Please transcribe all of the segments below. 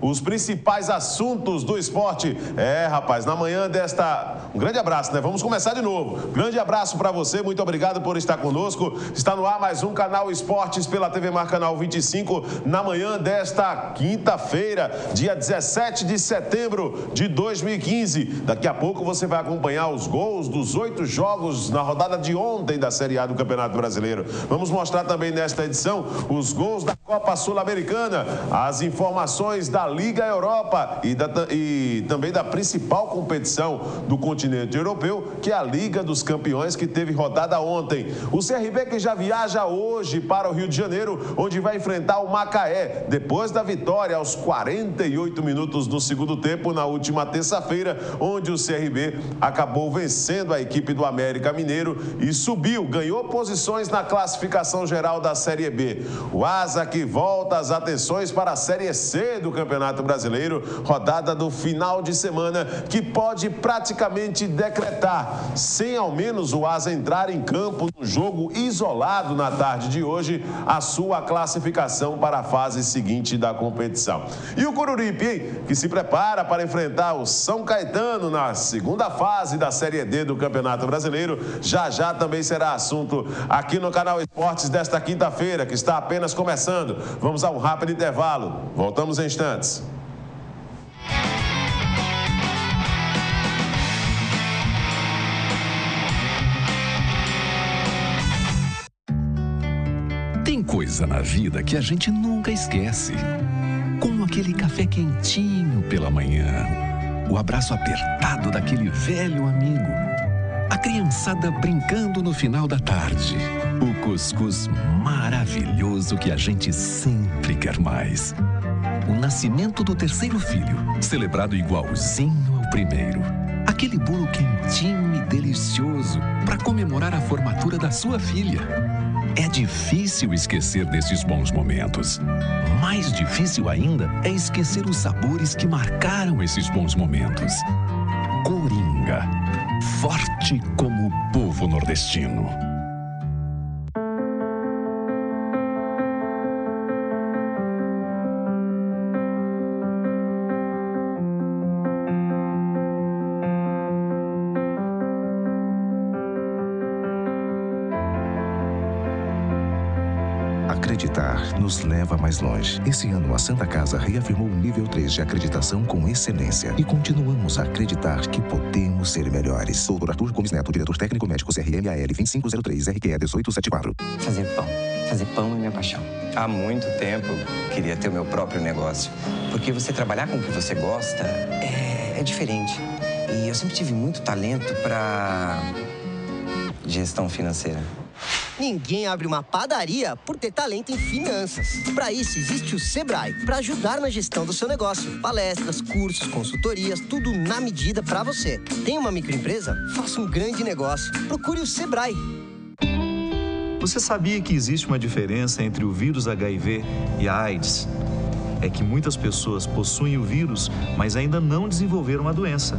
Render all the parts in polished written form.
os principais assuntos do esporte. Rapaz, na manhã desta... Um grande abraço, né? Vamos começar de novo. Grande abraço para você, muito obrigado por estar conosco. Está no ar mais um Canal Esportes pela TV Mar Canal 25, na manhã desta quinta-feira, dia 17 de setembro de 2015. Daqui a pouco você vai acompanhar os gols dos 8 jogos na rodada de ontem da Série A do Campeonato Brasileiro. Vamos mostrar também nesta edição os gols da Copa Sul-Americana, as informações da Liga Europa e também da principal competição do continente europeu, que é a Liga dos Campeões, que teve rodada ontem. O CRB que já viaja hoje para o Rio de Janeiro, onde vai enfrentar o Macaé, depois da vitória aos 48 minutos do segundo tempo, na última terça-feira, onde o CRB acabou vencendo a equipe do América Mineiro e subiu, ganhou posições na classificação geral da Série B. O Asa que volta as atenções para a Série C do Campeonato Brasileiro, rodada do final de semana, que pode praticamente decretar, sem ao menos o Asa entrar em campo no jogo isolado na tarde de hoje, a sua classificação para a fase seguinte da competição. E o Coruripe, hein, que se prepara para enfrentar o São Caetano na segunda fase da Série D do Campeonato Brasileiro, já também será assunto aqui no Canal Esportes desta quinta-feira, que está apenas começando. Vamos a um rápido intervalo. Voltamos em instantes. Tem coisa na vida que a gente nunca esquece. Como aquele café quentinho pela manhã, o abraço apertado daquele velho amigo, a criançada brincando no final da tarde, o cuscuz maravilhoso que a gente sempre quer mais. O nascimento do terceiro filho, celebrado igualzinho ao primeiro. Aquele bolo quentinho e delicioso para comemorar a formatura da sua filha. É difícil esquecer desses bons momentos. Mais difícil ainda é esquecer os sabores que marcaram esses bons momentos. Coringa, forte como o povo nordestino. Acreditar nos leva mais longe. Esse ano, a Santa Casa reafirmou o nível 3 de acreditação com excelência. E continuamos a acreditar que podemos ser melhores. Doutor Arthur Gomes Neto, diretor técnico médico CRMAL 2503 RQE 1874. Fazer pão é minha paixão. Há muito tempo queria ter o meu próprio negócio. Porque você trabalhar com o que você gosta é diferente. E eu sempre tive muito talento para gestão financeira. Ninguém abre uma padaria por ter talento em finanças. Para isso, existe o Sebrae, para ajudar na gestão do seu negócio. Palestras, cursos, consultorias, tudo na medida para você. Tem uma microempresa? Faça um grande negócio. Procure o Sebrae. Você sabia que existe uma diferença entre o vírus HIV e a AIDS? É que muitas pessoas possuem o vírus, mas ainda não desenvolveram a doença.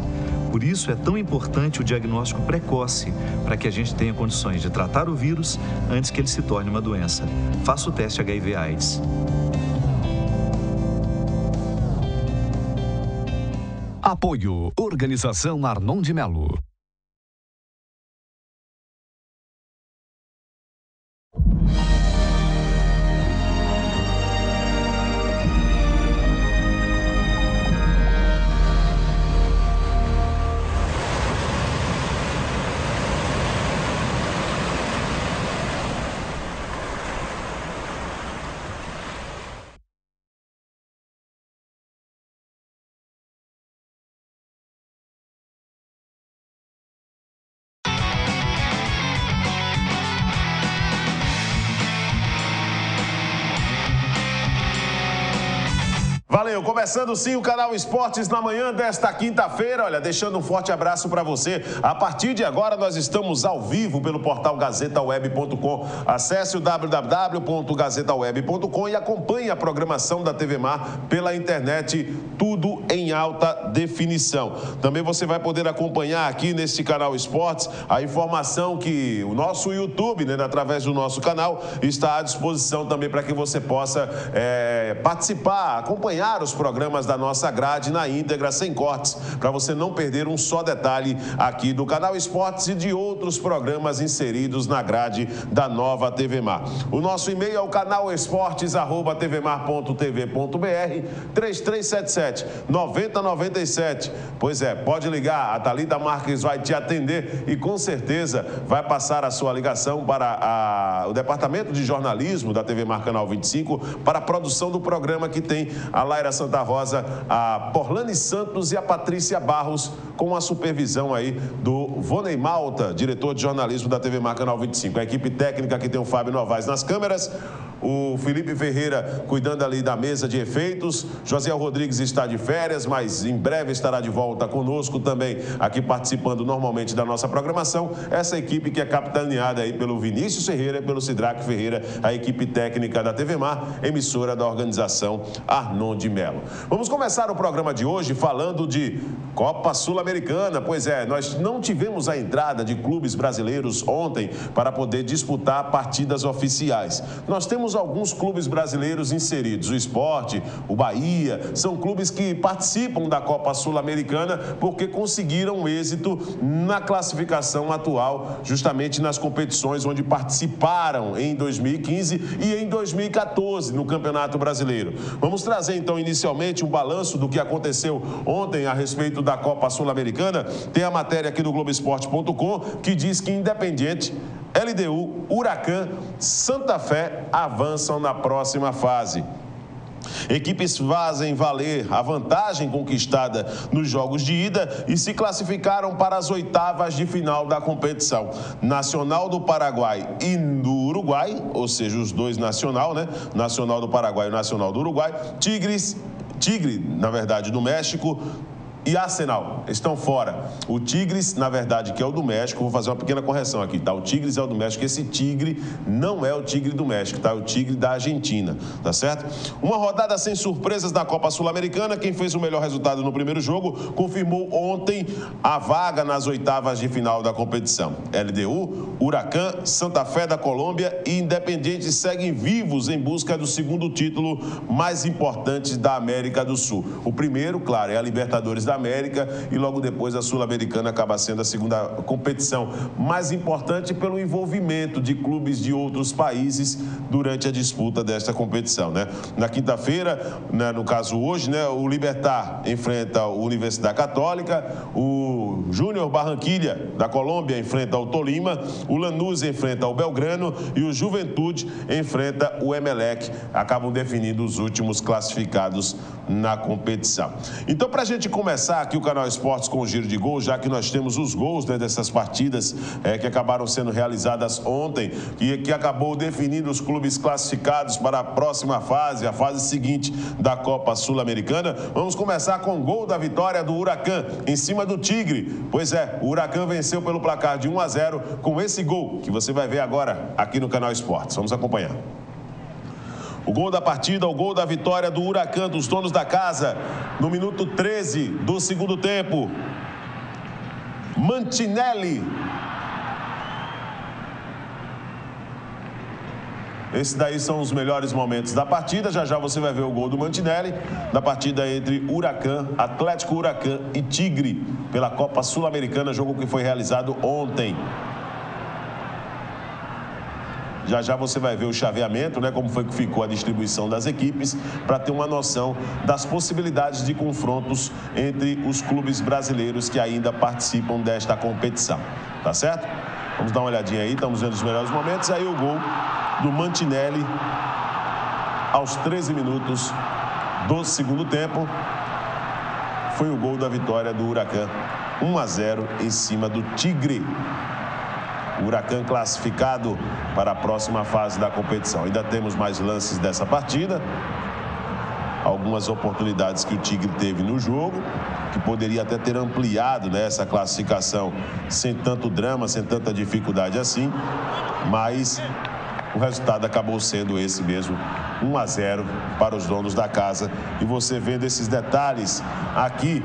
Por isso é tão importante o diagnóstico precoce, para que a gente tenha condições de tratar o vírus antes que ele se torne uma doença. Faça o teste HIV/AIDS. Apoio Organização Arnon de Melo. Valeu, começando sim o Canal Esportes na manhã desta quinta-feira. Olha, deixando um forte abraço para você. A partir de agora nós estamos ao vivo pelo portal gazetaweb.com. Acesse o www.gazetaweb.com e acompanhe a programação da TV Mar pela internet, tudo em alta definição. Também você vai poder acompanhar aqui neste canal Esportes a informação que o nosso YouTube, né, através do nosso canal, está à disposição também para que você possa participar, acompanhar os programas da nossa grade na íntegra, sem cortes, para você não perder um só detalhe aqui do canal Esportes e de outros programas inseridos na grade da nova TV Mar. O nosso e-mail é o canalesportes@tvmar.tv.br 3377-9097. Pois é, pode ligar, a Thalita Marques vai te atender e com certeza vai passar a sua ligação para o Departamento de Jornalismo da TV Mar Canal 25 para a produção do programa que tem a Laira Santa Rosa, a Porlane Santos e a Patrícia Barros, com a supervisão aí do Vonei Malta, diretor de jornalismo da TV Mar Canal 25. A equipe técnica que tem o Fábio Novaes nas câmeras, o Felipe Ferreira cuidando ali da mesa de efeitos, José Rodrigues está de férias, mas em breve estará de volta conosco também, aqui participando normalmente da nossa programação. Essa equipe que é capitaneada aí pelo Vinícius Ferreira e pelo Sidraque Ferreira, a equipe técnica da TV Mar, emissora da organização Arnon de Mello. Vamos começar o programa de hoje falando de Copa Sul-Americana. Pois é, nós não tivemos a entrada de clubes brasileiros ontem para poder disputar partidas oficiais. Nós temos alguns clubes brasileiros inseridos, o Sport, o Bahia, são clubes que participam da Copa Sul-Americana porque conseguiram êxito na classificação atual, justamente nas competições onde participaram em 2015 e em 2014 no Campeonato Brasileiro. Vamos trazer então inicialmente um balanço do que aconteceu ontem a respeito da Copa Sul-Americana. Tem a matéria aqui do Globoesporte.com que diz que Independiente, LDU, Huracan, Santa Fé avançam na próxima fase. Equipes fazem valer a vantagem conquistada nos jogos de ida e se classificaram para as oitavas de final da competição. Nacional do Paraguai e do Uruguai, ou seja, os dois Nacional, né? Nacional do Paraguai e Nacional do Uruguai. Tigre, na verdade, do México, e Arsenal estão fora. O Tigres, na verdade, que é o do México, vou fazer uma pequena correção aqui, tá? O Tigres é o do México, esse Tigre não é o Tigre do México, tá? É o Tigre da Argentina, tá certo? Uma rodada sem surpresas na Copa Sul-Americana. Quem fez o melhor resultado no primeiro jogo confirmou ontem a vaga nas oitavas de final da competição. LDU, Huracan, Santa Fé da Colômbia e Independiente seguem vivos em busca do segundo título mais importante da América do Sul. O primeiro, claro, é a Libertadores da América e logo depois a Sul-Americana acaba sendo a segunda competição mais importante pelo envolvimento de clubes de outros países durante a disputa desta competição, né? Na quinta-feira, né, no caso hoje, né, o Libertad enfrenta a Universidade Católica, o Júnior Barranquilla da Colômbia enfrenta o Tolima, o Lanús enfrenta o Belgrano e o Juventude enfrenta o Emelec. Acabam definindo os últimos classificados na competição. Então, para a gente começar aqui o canal Esportes com o giro de gols, já que nós temos os gols, né, dessas partidas que acabaram sendo realizadas ontem e que acabou definindo os clubes classificados para a próxima fase, a fase seguinte da Copa Sul-Americana. Vamos começar com o gol da vitória do Huracan em cima do Tigre. Pois é, o Huracan venceu pelo placar de 1-0 com esse gol que você vai ver agora aqui no canal Esportes. Vamos acompanhar. O gol da partida, o gol da vitória do Huracan, dos donos da casa, no minuto 13 do segundo tempo. Mantinelli. Esses daí são os melhores momentos da partida. Já já você vai ver o gol do Mantinelli, da partida entre Huracan, Atlético Huracan e Tigre, pela Copa Sul-Americana, jogo que foi realizado ontem. Já já você vai ver o chaveamento, né, como foi que ficou a distribuição das equipes, para ter uma noção das possibilidades de confrontos entre os clubes brasileiros que ainda participam desta competição. Tá certo? Vamos dar uma olhadinha aí, estamos vendo os melhores momentos. Aí o gol do Mantinelli aos 13 minutos do segundo tempo. Foi o gol da vitória do Huracan, 1-0 em cima do Tigre. O Huracan classificado para a próxima fase da competição. Ainda temos mais lances dessa partida. Algumas oportunidades que o Tigre teve no jogo, que poderia até ter ampliado, né, essa classificação sem tanto drama, sem tanta dificuldade assim. Mas o resultado acabou sendo esse mesmo, 1-0 para os donos da casa. E você vendo esses detalhes aqui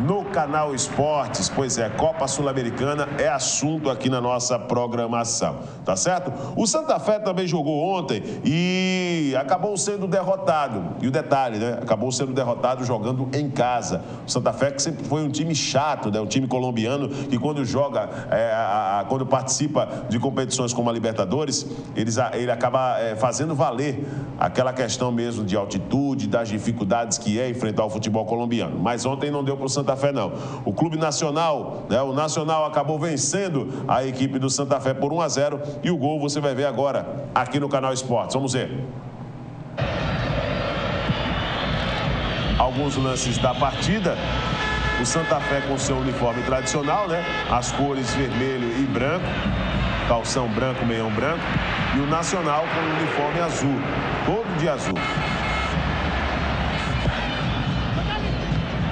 no Canal Esportes. Pois é, Copa Sul-Americana é assunto aqui na nossa programação, tá certo? O Santa Fé também jogou ontem e acabou sendo derrotado. E o detalhe, né? Acabou sendo derrotado jogando em casa. O Santa Fé que sempre foi um time chato, né? Um time colombiano que quando joga, quando participa de competições como a Libertadores, ele acaba fazendo valer aquela questão mesmo de altitude, das dificuldades que é enfrentar o futebol colombiano. Mas ontem não deu para o Santa Fé, não. O Clube Nacional, né, o Nacional acabou vencendo a equipe do Santa Fé por 1-0 e o gol você vai ver agora aqui no Canal Esportes. Vamos ver. Alguns lances da partida. O Santa Fé com seu uniforme tradicional, né? As cores vermelho e branco, calção branco, meião branco, e o Nacional com o uniforme azul, todo de azul.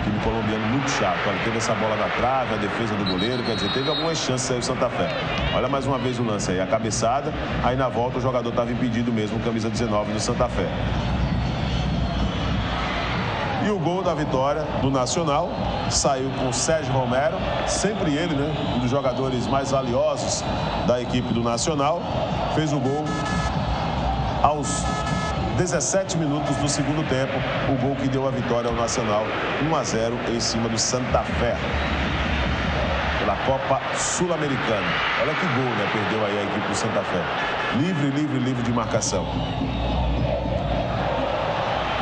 Time colombiano muito chato. Olha, teve essa bola da trave, a defesa do goleiro, quer dizer, teve algumas chances aí o Santa Fé. Olha mais uma vez o lance aí, a cabeçada, aí na volta o jogador estava impedido mesmo, camisa 19 do Santa Fé. E o gol da vitória do Nacional saiu com o Sérgio Romero, sempre ele, né? Um dos jogadores mais valiosos da equipe do Nacional. Fez o gol aos 17 minutos do segundo tempo, o gol que deu a vitória ao Nacional, 1-0 em cima do Santa Fé, pela Copa Sul-Americana. Olha que gol, né? Perdeu aí a equipe do Santa Fé. Livre de marcação.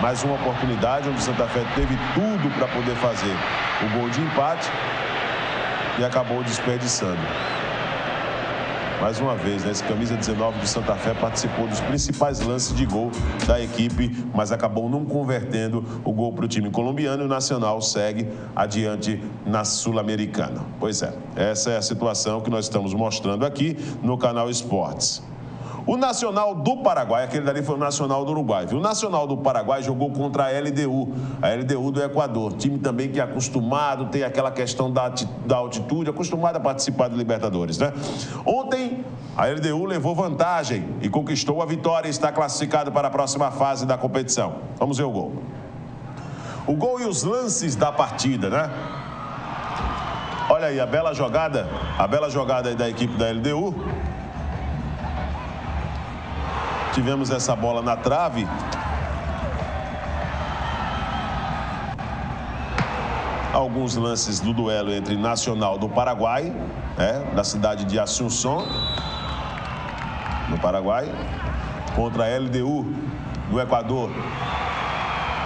Mais uma oportunidade onde o Santa Fé teve tudo para poder fazer o gol de empate e acabou desperdiçando. Mais uma vez, né, esse camisa 19 do Santa Fé participou dos principais lances de gol da equipe, mas acabou não convertendo o gol para o time colombiano e o Nacional segue adiante na Sul-Americana. Pois é, essa é a situação que nós estamos mostrando aqui no Canal Esportes. O Nacional do Paraguai, aquele dali foi o Nacional do Uruguai, viu? O Nacional do Paraguai jogou contra a LDU do Equador, time também que é acostumado, tem aquela questão da altitude, acostumado a participar de Libertadores, né? Ontem, a LDU levou vantagem e conquistou a vitória e está classificado para a próxima fase da competição. Vamos ver o gol. O gol e os lances da partida, né? Olha aí a bela jogada aí da equipe da LDU. Tivemos essa bola na trave. Alguns lances do duelo entre Nacional do Paraguai, da cidade de Assunção, no Paraguai, contra a LDU do Equador.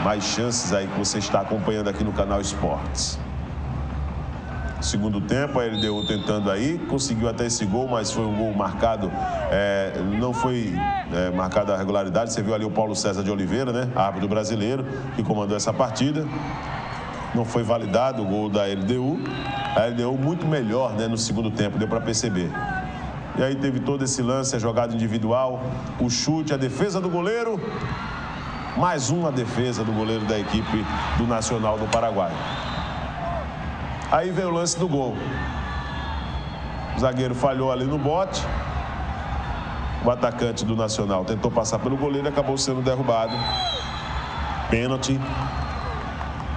Mais chances aí que você está acompanhando aqui no Canal Esportes. Segundo tempo, a LDU tentando aí, conseguiu até esse gol, mas foi um gol marcado, não foi marcado a regularidade. Você viu ali o Paulo César de Oliveira, né, árbitro brasileiro, que comandou essa partida. Não foi validado o gol da LDU. A LDU muito melhor, né, no segundo tempo, deu para perceber. E aí teve todo esse lance, a jogada individual, o chute, a defesa do goleiro. Mais uma defesa do goleiro da equipe do Nacional do Paraguai. Aí veio o lance do gol. O zagueiro falhou ali no bote. O atacante do Nacional tentou passar pelo goleiro e acabou sendo derrubado. Pênalti.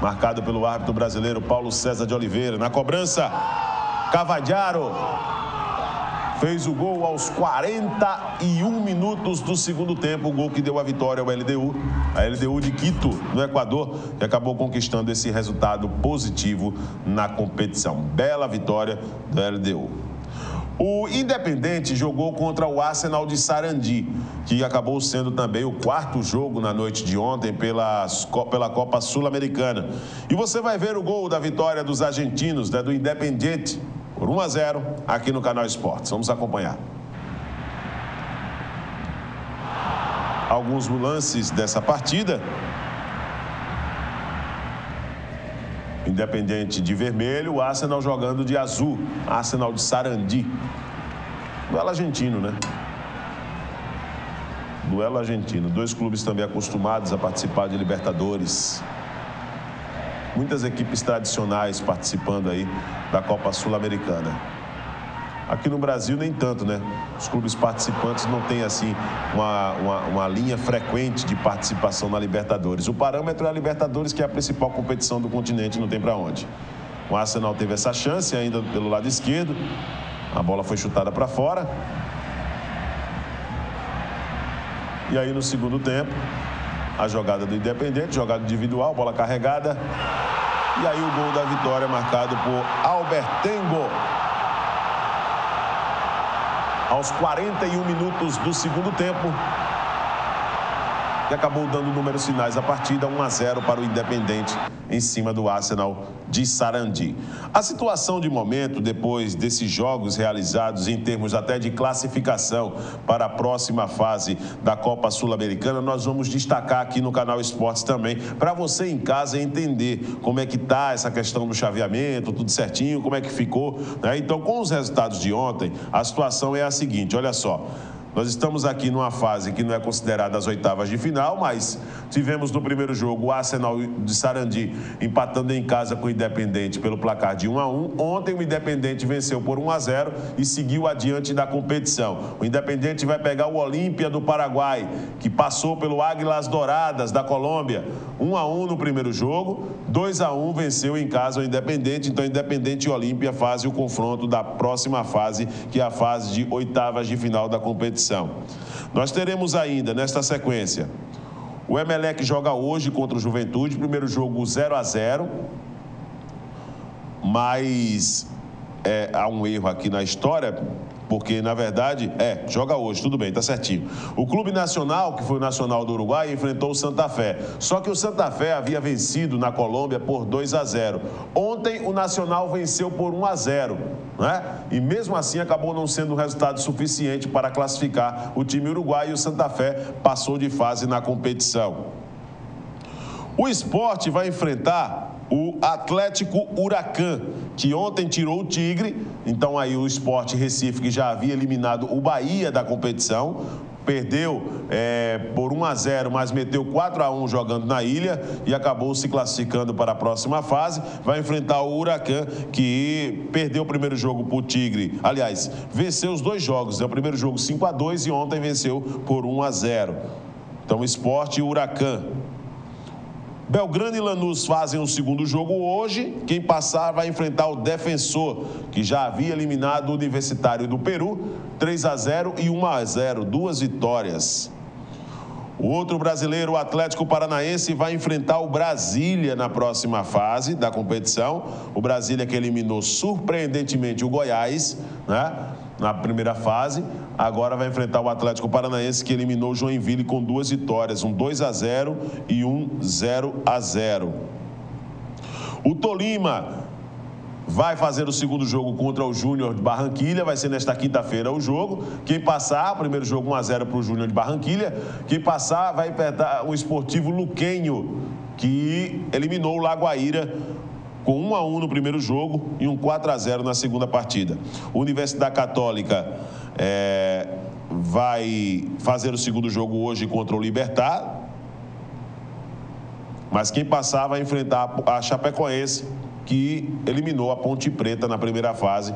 Marcado pelo árbitro brasileiro Paulo César de Oliveira. Na cobrança, Cavadiaro fez o gol aos 41 minutos do segundo tempo. O gol que deu a vitória ao LDU. A LDU de Quito, no Equador, que acabou conquistando esse resultado positivo na competição. Bela vitória da LDU. O Independente jogou contra o Arsenal de Sarandi, que acabou sendo também o quarto jogo na noite de ontem pela Copa Sul-Americana. E você vai ver o gol da vitória dos argentinos, né, do Independente, por 1-0 aqui no Canal Esportes. Vamos acompanhar. Alguns lances dessa partida. Independente de vermelho, o Arsenal jogando de azul. Arsenal de Sarandi. Duelo argentino, né? Duelo argentino. Dois clubes também acostumados a participar de Libertadores. Muitas equipes tradicionais participando aí da Copa Sul-Americana. Aqui no Brasil nem tanto, né? Os clubes participantes não têm assim uma linha frequente de participação na Libertadores. O parâmetro é a Libertadores, que é a principal competição do continente, não tem para onde. O Arsenal teve essa chance ainda pelo lado esquerdo. A bola foi chutada para fora. E aí no segundo tempo, a jogada do Independente, jogada individual, bola carregada. E aí o gol da vitória marcado por Albertengo. Aos 41 minutos do segundo tempo, que acabou dando números finais à partida, 1-0 para o Independente em cima do Arsenal de Sarandi. A situação de momento, depois desses jogos realizados em termos até de classificação para a próxima fase da Copa Sul-Americana, nós vamos destacar aqui no canal Esportes também, para você em casa entender como é que está essa questão do chaveamento, tudo certinho, como é que ficou, né? Então, com os resultados de ontem, a situação é a seguinte, olha só. Nós estamos aqui numa fase que não é considerada as oitavas de final, mas tivemos no primeiro jogo o Arsenal de Sarandi empatando em casa com o Independente pelo placar de 1-1. Ontem o Independente venceu por 1-0 e seguiu adiante da competição. O Independente vai pegar o Olímpia do Paraguai, que passou pelo Águilas Douradas da Colômbia. 1-1 no primeiro jogo, 2-1 venceu em casa o Independente. Então Independente e Olímpia fazem o confronto da próxima fase, que é a fase de oitavas de final da competição. Nós teremos ainda, nesta sequência, o Emelec joga hoje contra o Juventude, primeiro jogo 0-0, mas há um erro aqui na história, porque, na verdade, joga hoje, tudo bem, tá certinho. O Clube Nacional, que foi o Nacional do Uruguai, enfrentou o Santa Fé. Só que o Santa Fé havia vencido na Colômbia por 2-0. Ontem, o Nacional venceu por 1-0, né? E mesmo assim, acabou não sendo um resultado suficiente para classificar o time uruguaio e o Santa Fé passou de fase na competição. O Sport vai enfrentar o Atlético Huracan, que ontem tirou o Tigre. Então aí o Sport Recife, que já havia eliminado o Bahia da competição, perdeu por 1-0, mas meteu 4-1 jogando na ilha e acabou se classificando para a próxima fase. Vai enfrentar o Huracan, que perdeu o primeiro jogo para o Tigre. Aliás, venceu os dois jogos, né? O primeiro jogo 5-2 e ontem venceu por 1-0. Então, Sport e Huracan. Belgrano e Lanús fazem o segundo jogo hoje. Quem passar vai enfrentar o Defensor, que já havia eliminado o Universitário do Peru, 3-0 e 1-0, 2 vitórias. O outro brasileiro, o Atlético Paranaense, vai enfrentar o Brasília na próxima fase da competição. O Brasília que eliminou surpreendentemente o Goiás, né, na primeira fase. Agora vai enfrentar o Atlético Paranaense, que eliminou o Joinville com 2 vitórias, um 2-0 e um 0-0. O Tolima vai fazer o segundo jogo contra o Júnior de Barranquilha, vai ser nesta quinta-feira o jogo. Quem passar, primeiro jogo 1-0 para o Júnior de Barranquilha. Quem passar vai enfrentar o Esportivo Luquenho, que eliminou o Lagoaíra com 1-1 no primeiro jogo e um 4-0 na segunda partida. A Universidade Católica vai fazer o segundo jogo hoje contra o Libertad, mas quem passar vai enfrentar a Chapecoense, que eliminou a Ponte Preta na primeira fase,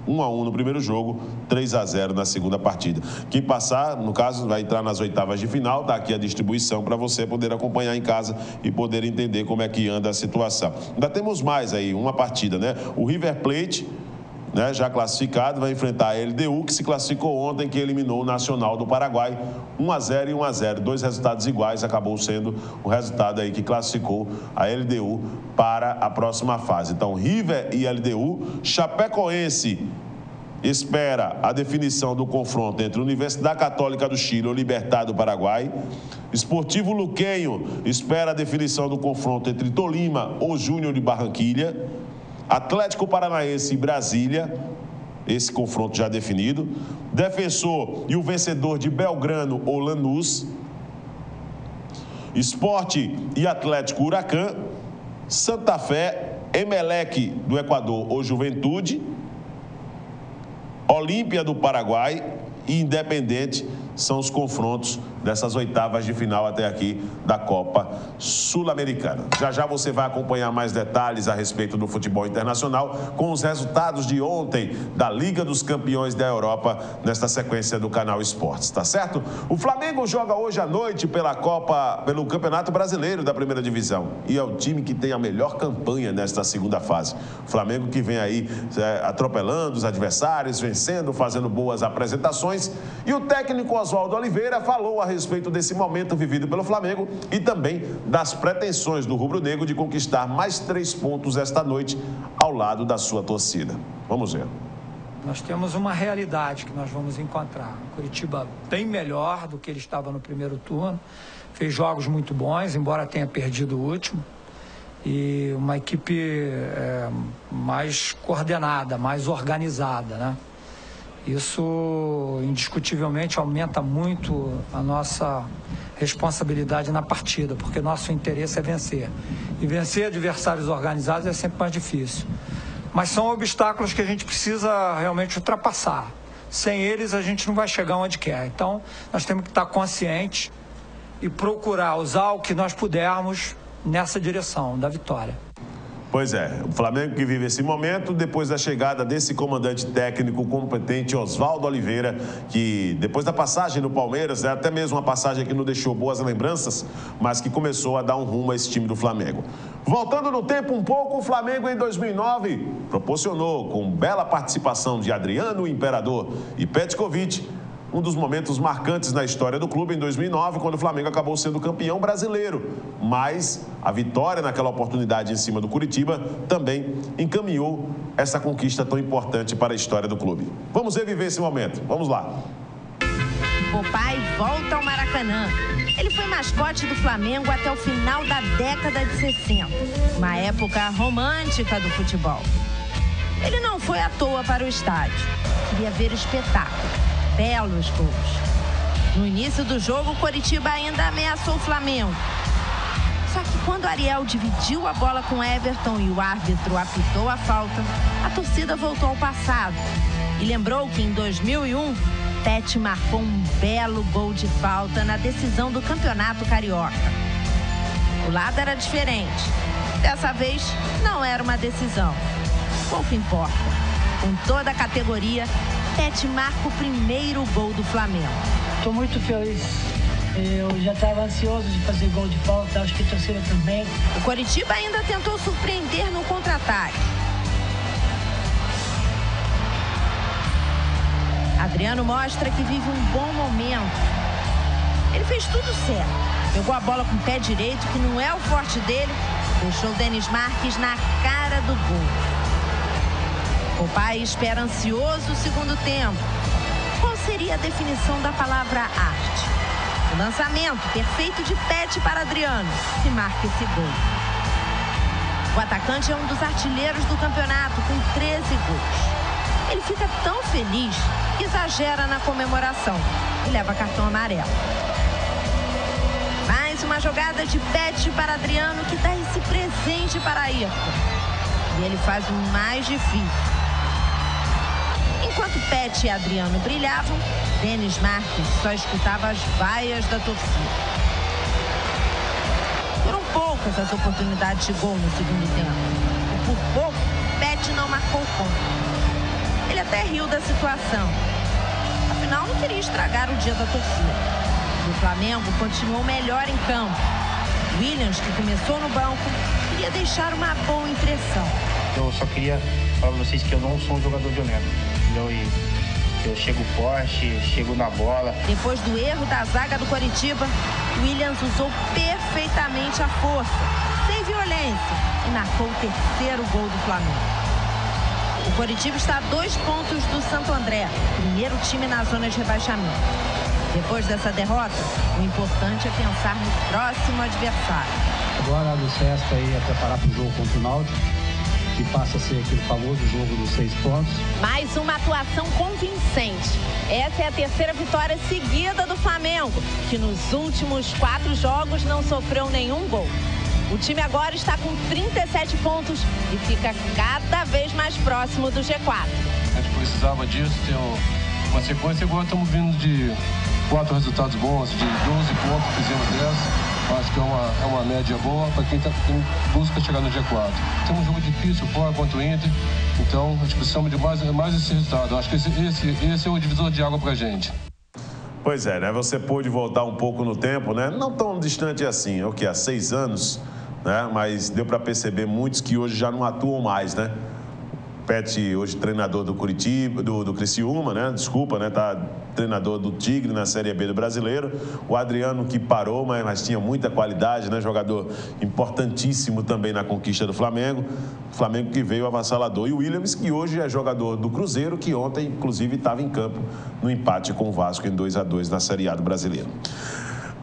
1-1 no primeiro jogo, 3-0 na segunda partida. Quem passar, no caso, vai entrar nas oitavas de final. Está aqui a distribuição para você poder acompanhar em casa e poder entender como é que anda a situação. Ainda temos mais aí, uma partida, né? O River Plate, né, já classificado, vai enfrentar a LDU, que se classificou ontem, que eliminou o Nacional do Paraguai, 1-0 e 1-0, 2 resultados iguais, acabou sendo o resultado aí que classificou a LDU para a próxima fase. Então, River e LDU. Chapecoense espera a definição do confronto entre a Universidade Católica do Chile ou Libertad do Paraguai. Esportivo Luquenho espera a definição do confronto entre Tolima ou Júnior de Barranquilha. Atlético Paranaense e Brasília, esse confronto já definido. Defensor e o vencedor de Belgrano ou Lanús. Sport e Atlético Huracan. Santa Fé, Emelec do Equador ou Juventude. Olímpia do Paraguai e Independente são os confrontos dessas oitavas de final até aqui da Copa Sul-Americana. Já já você vai acompanhar mais detalhes a respeito do futebol internacional com os resultados de ontem da Liga dos Campeões da Europa nesta sequência do Canal Esportes, tá certo? O Flamengo joga hoje à noite pelo Campeonato Brasileiro da Primeira Divisão e é o time que tem a melhor campanha nesta segunda fase. O Flamengo que vem aí atropelando os adversários, vencendo, fazendo boas apresentações, e o técnico Oswaldo Oliveira falou a respeito desse momento vivido pelo Flamengo e também das pretensões do rubro-negro de conquistar mais 3 pontos esta noite ao lado da sua torcida. Vamos ver. Nós temos uma realidade que nós vamos encontrar. O Curitiba bem melhor do que ele estava no primeiro turno, fez jogos muito bons, embora tenha perdido o último, e uma equipe mais coordenada, mais organizada, né? Isso, indiscutivelmente, aumenta muito a nossa responsabilidade na partida, porque nosso interesse é vencer. E vencer adversários organizados é sempre mais difícil. Mas são obstáculos que a gente precisa realmente ultrapassar. Sem eles, a gente não vai chegar onde quer. Então, nós temos que estar conscientes e procurar usar o que nós pudermos nessa direção da vitória. Pois é, o Flamengo que vive esse momento depois da chegada desse comandante técnico competente, Oswaldo Oliveira, que depois da passagem no Palmeiras, até mesmo uma passagem que não deixou boas lembranças, mas que começou a dar um rumo a esse time do Flamengo. Voltando no tempo um pouco, o Flamengo em 2009 proporcionou, com bela participação de Adriano Imperador e Petkovic, um dos momentos marcantes na história do clube em 2009, quando o Flamengo acabou sendo campeão brasileiro. Mas a vitória naquela oportunidade em cima do Curitiba também encaminhou essa conquista tão importante para a história do clube. Vamos reviver esse momento. Vamos lá. Popeye volta ao Maracanã. Ele foi mascote do Flamengo até o final da década de 60, uma época romântica do futebol. Ele não foi à toa para o estádio. Queria ver espetáculo. Belos gols. No início do jogo, o Coritiba ainda ameaçou o Flamengo. Só que quando Ariel dividiu a bola com Everton e o árbitro apitou a falta, a torcida voltou ao passado e lembrou que em 2001, Pet marcou um belo gol de falta na decisão do Campeonato Carioca. O lado era diferente. Dessa vez, não era uma decisão. Pouco importa. Com toda a categoria, Pet marca o primeiro gol do Flamengo. Estou muito feliz. Eu já estava ansioso de fazer gol de falta, acho que a torcida também. O Coritiba ainda tentou surpreender no contra-ataque. Adriano mostra que vive um bom momento. Ele fez tudo certo. Pegou a bola com o pé direito, que não é o forte dele, deixou o Denis Marques na cara do gol. O pai espera ansioso o segundo tempo. Qual seria a definição da palavra arte? O lançamento perfeito de Pet para Adriano, que marca esse gol. O atacante é um dos artilheiros do campeonato, com 13 gols. Ele fica tão feliz que exagera na comemoração e leva cartão amarelo. Mais uma jogada de Pet para Adriano, que dá esse presente para Ayrton. E ele faz o mais difícil. Enquanto Pet e Adriano brilhavam, Denis Marques só escutava as vaias da torcida. Foram poucas as oportunidades de gol no segundo tempo. E por pouco, Pet não marcou ponto. Ele até riu da situação. Afinal, não queria estragar o dia da torcida. E o Flamengo continuou melhor em campo. Williams, que começou no banco, queria deixar uma boa impressão. Eu só queria falar para vocês que eu não sou um jogador violento. E eu chego forte, chego na bola. Depois do erro da zaga do Coritiba, Williams usou perfeitamente a força, sem violência, e marcou o terceiro gol do Flamengo. O Coritiba está a 2 pontos do Santo André, primeiro time na zona de rebaixamento. Depois dessa derrota, o importante é pensar no próximo adversário. Agora a Luiz César aí a preparar para o jogo contra o Náutico, que passa a ser aquele famoso jogo dos 6 pontos. Mais uma atuação convincente. Essa é a terceira vitória seguida do Flamengo, que nos últimos 4 jogos não sofreu nenhum gol. O time agora está com 37 pontos e fica cada vez mais próximo do G4. A gente precisava disso, ter uma sequência igual estamos vindo de 4 resultados bons, de 12 pontos, fizemos 10. Acho que é uma média boa para quem busca chegar no G4. Temos um jogo difícil fora contra o Inter, então a gente precisa de mais esse resultado. Acho que esse é o divisor de água para a gente. Pois é, né? Você pôde voltar um pouco no tempo, né? Não tão distante assim, o que? Há 6 anos, né? Mas deu para perceber muitos que hoje já não atuam mais, né? Pet, hoje treinador do Curitiba, do Criciúma, né? Desculpa, né? Tá treinador do Tigre na Série B do Brasileiro. O Adriano que parou, mas tinha muita qualidade, né? Jogador importantíssimo também na conquista do Flamengo. Flamengo que veio avassalador. E o Williams, que hoje é jogador do Cruzeiro, que ontem, inclusive, estava em campo no empate com o Vasco em 2-2 na Série A do Brasileiro.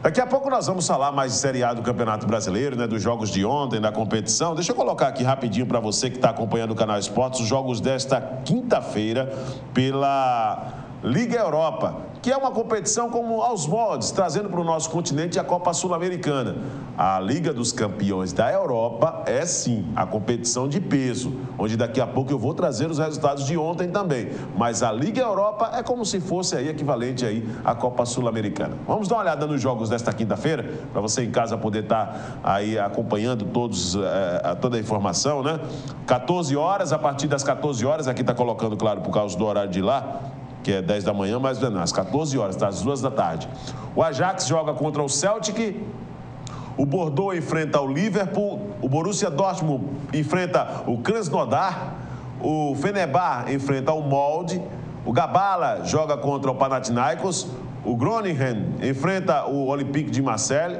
Daqui a pouco nós vamos falar mais de Série A do Campeonato Brasileiro, né, dos jogos de ontem, da competição. Deixa eu colocar aqui rapidinho para você que está acompanhando o canal Esportes, os jogos desta quinta-feira pela Liga Europa, que é uma competição como aos moldes, trazendo para o nosso continente a Copa Sul-Americana. A Liga dos Campeões da Europa é sim a competição de peso, onde daqui a pouco eu vou trazer os resultados de ontem também. Mas a Liga Europa é como se fosse aí equivalente aí à Copa Sul-Americana. Vamos dar uma olhada nos jogos desta quinta-feira, para você em casa poder estar aí acompanhando toda a informação, né? 14 horas, a partir das 14 horas, aqui está colocando, claro, por causa do horário de lá, que é 10 da manhã, mas não, às 14 horas, tá? Às 2 da tarde. O Ajax joga contra o Celtic, o Bordeaux enfrenta o Liverpool, o Borussia Dortmund enfrenta o Krasnodar, o Fenerbahçe enfrenta o Molde, o Gabala joga contra o Panathinaikos, o Groningen enfrenta o Olympique de Marseille,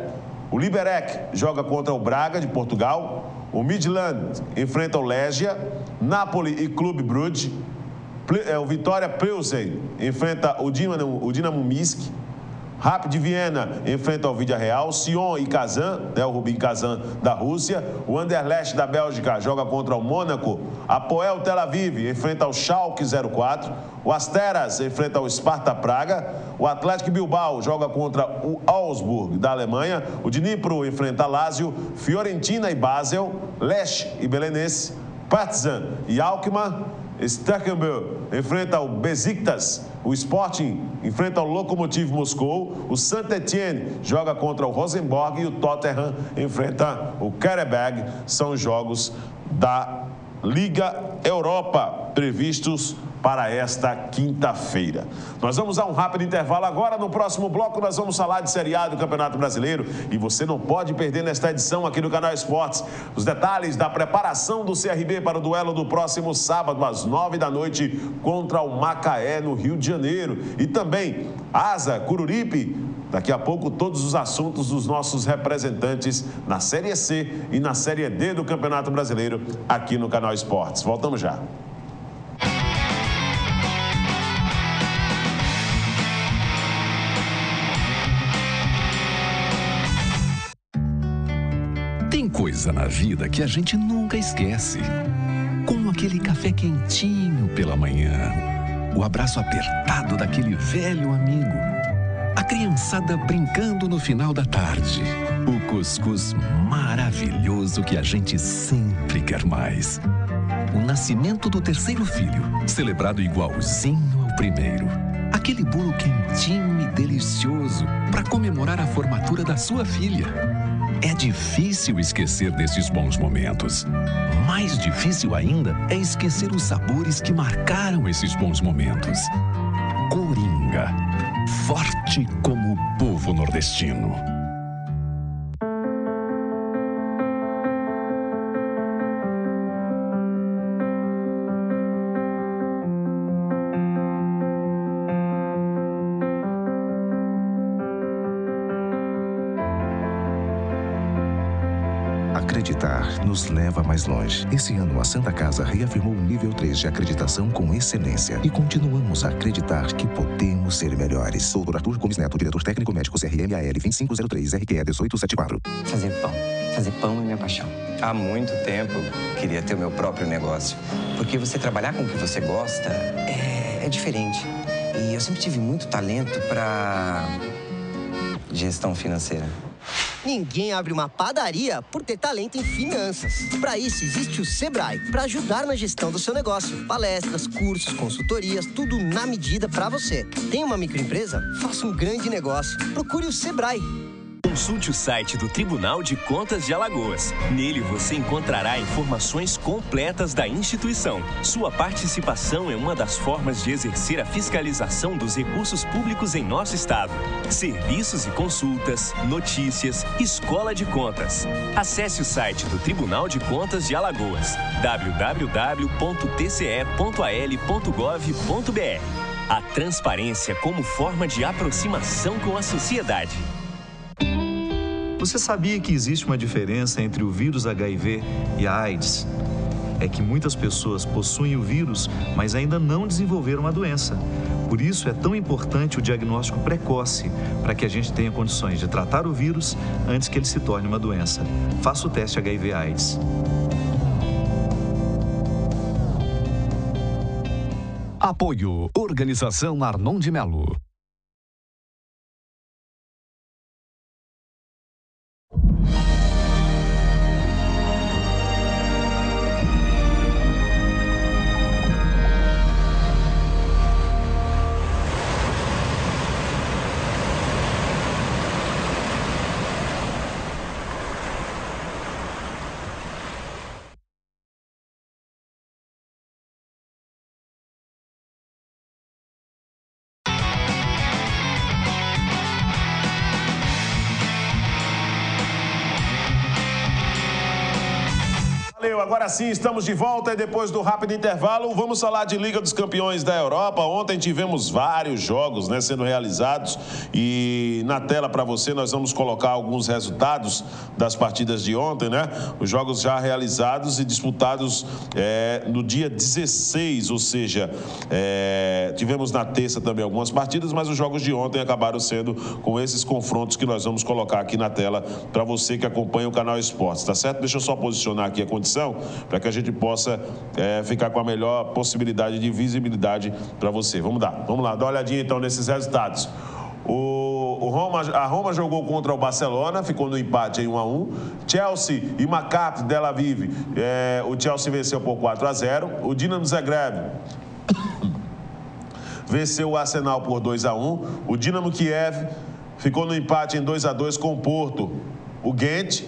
o Liberec joga contra o Braga de Portugal, o Midland enfrenta o Legia, Napoli e Clube Brugge, o Vitória Plzeň enfrenta o Dinamo Minsk, Rapid Viena enfrenta o Villarreal, Sion e Kazan, né, o Rubin Kazan da Rússia, o Anderlecht da Bélgica joga contra o Mônaco, Apoel Tel Aviv enfrenta o Schalke 04, o Asteras enfrenta o Sparta Praga, o Atlético Bilbao joga contra o Augsburg da Alemanha, o Dnipro enfrenta Lazio, Fiorentina e Basel, Lech e Belenenses, Partizan e Alkmaar, Stekenburg enfrenta o Besiktas, o Sporting enfrenta o Lokomotiv Moscou, o Saint-Étienne joga contra o Rosenborg e o Tottenham enfrenta o Karabag. São jogos da Liga Europa previstos para esta quinta-feira. Nós vamos a um rápido intervalo agora. No próximo bloco nós vamos falar de Série A do Campeonato Brasileiro e você não pode perder nesta edição aqui do canal Esportes os detalhes da preparação do CRB para o duelo do próximo sábado às 9 da noite contra o Macaé no Rio de Janeiro e também Asa, Coruripe. Daqui a pouco todos os assuntos dos nossos representantes na Série C e na Série D do Campeonato Brasileiro aqui no canal Esportes. Voltamos já. Tem coisa na vida que a gente nunca esquece. Como aquele café quentinho pela manhã, o abraço apertado daquele velho amigo, a criançada brincando no final da tarde, o cuscuz maravilhoso que a gente sempre quer mais. O nascimento do terceiro filho, celebrado igualzinho ao primeiro. Aquele bolo quentinho e delicioso para comemorar a formatura da sua filha. É difícil esquecer desses bons momentos. Mais difícil ainda é esquecer os sabores que marcaram esses bons momentos. Coringa, forte como o povo nordestino. Acreditar nos leva mais longe. Esse ano, a Santa Casa reafirmou o nível 3 de acreditação com excelência. E continuamos a acreditar que podemos ser melhores. Doutor Arthur Gomes Neto, diretor técnico médico CRMAL 2503 RQE 1874. Fazer pão é minha paixão. Há muito tempo queria ter o meu próprio negócio. Porque você trabalhar com o que você gosta é diferente. E eu sempre tive muito talento para gestão financeira. Ninguém abre uma padaria por ter talento em finanças. Para isso, existe o Sebrae, para ajudar na gestão do seu negócio. Palestras, cursos, consultorias, tudo na medida para você. Tem uma microempresa? Faça um grande negócio. Procure o Sebrae. Consulte o site do Tribunal de Contas de Alagoas. Nele você encontrará informações completas da instituição. Sua participação é uma das formas de exercer a fiscalização dos recursos públicos em nosso estado. Serviços e consultas, notícias, escola de contas. Acesse o site do Tribunal de Contas de Alagoas, www.tce.al.gov.br. A transparência como forma de aproximação com a sociedade. Você sabia que existe uma diferença entre o vírus HIV e a AIDS? É que muitas pessoas possuem o vírus, mas ainda não desenvolveram a doença. Por isso é tão importante o diagnóstico precoce, para que a gente tenha condições de tratar o vírus antes que ele se torne uma doença. Faça o teste HIV/AIDS. Apoio Organização Arnon de Melo. Agora sim, estamos de volta e depois do rápido intervalo, vamos falar de Liga dos Campeões da Europa. Ontem tivemos vários jogos, né, sendo realizados e na tela para você nós vamos colocar alguns resultados das partidas de ontem, né? Os jogos já realizados e disputados no dia 16, ou seja, tivemos na terça também algumas partidas, mas os jogos de ontem acabaram sendo com esses confrontos que nós vamos colocar aqui na tela para você que acompanha o canal Esportes, tá certo? Deixa eu só posicionar aqui a condição para que a gente possa ficar com a melhor possibilidade de visibilidade para você. Vamos lá, dar uma olhadinha então nesses resultados. A Roma jogou contra o Barcelona, ficou no empate em 1-1. Chelsea e Maccabi Tel Aviv, o Chelsea venceu por 4-0. O Dinamo Zagreb venceu o Arsenal por 2-1. O Dinamo Kiev ficou no empate em 2-2 com o Porto. O Ghent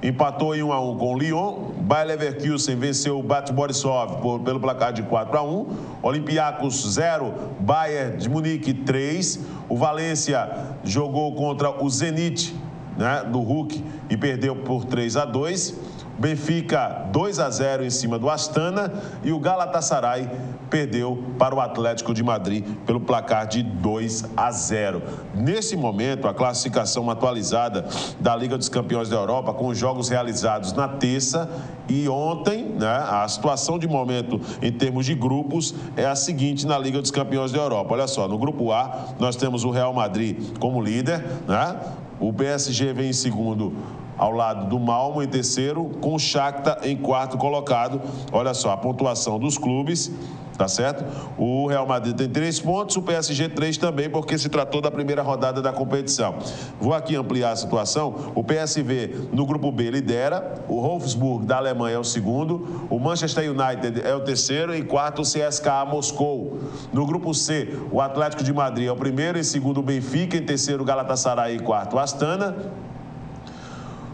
empatou em 1-1 com o Lyon. Bayer Leverkusen venceu o Bate Borisov pelo placar de 4-1. Olympiacos 0, Bayern de Munique 3. O Valência jogou contra o Zenit, né, do Hulk e perdeu por 3-2. Benfica 2-0 em cima do Astana e o Galatasaray perdeu para o Atlético de Madrid pelo placar de 2-0. Nesse momento, a classificação atualizada da Liga dos Campeões da Europa, com os jogos realizados na terça e ontem, né, a situação de momento em termos de grupos é a seguinte na Liga dos Campeões da Europa. Olha só, no grupo A, nós temos o Real Madrid como líder, né? O PSG vem em segundo, ao lado do Malmo em terceiro, com o Shakhtar em quarto colocado. Olha só a pontuação dos clubes, tá certo? O Real Madrid tem 3 pontos, o PSG 3 também, porque se tratou da primeira rodada da competição. Vou aqui ampliar a situação. O PSV no grupo B lidera, o Wolfsburg da Alemanha é o segundo, o Manchester United é o terceiro e quarto o CSKA Moscou. No grupo C, o Atlético de Madrid é o primeiro, em segundo o Benfica, em terceiro o Galatasaray e quarto o Astana.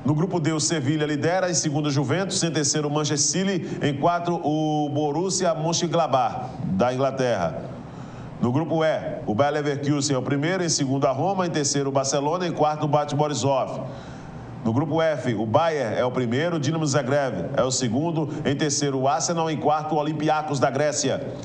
No grupo D, o Sevilha lidera, em segundo o Juventus, em terceiro o Manchester City, em quarto o Borussia Mönchengladbach, da Inglaterra. No grupo E, o Bayer Leverkusen é o primeiro, em segundo a Roma, em terceiro o Barcelona, em quarto o Bate Borisov. No grupo F, o Bayern é o primeiro, o Dinamo Zagreb é o segundo, em terceiro o Arsenal, em quarto o Olympiacos da Grécia.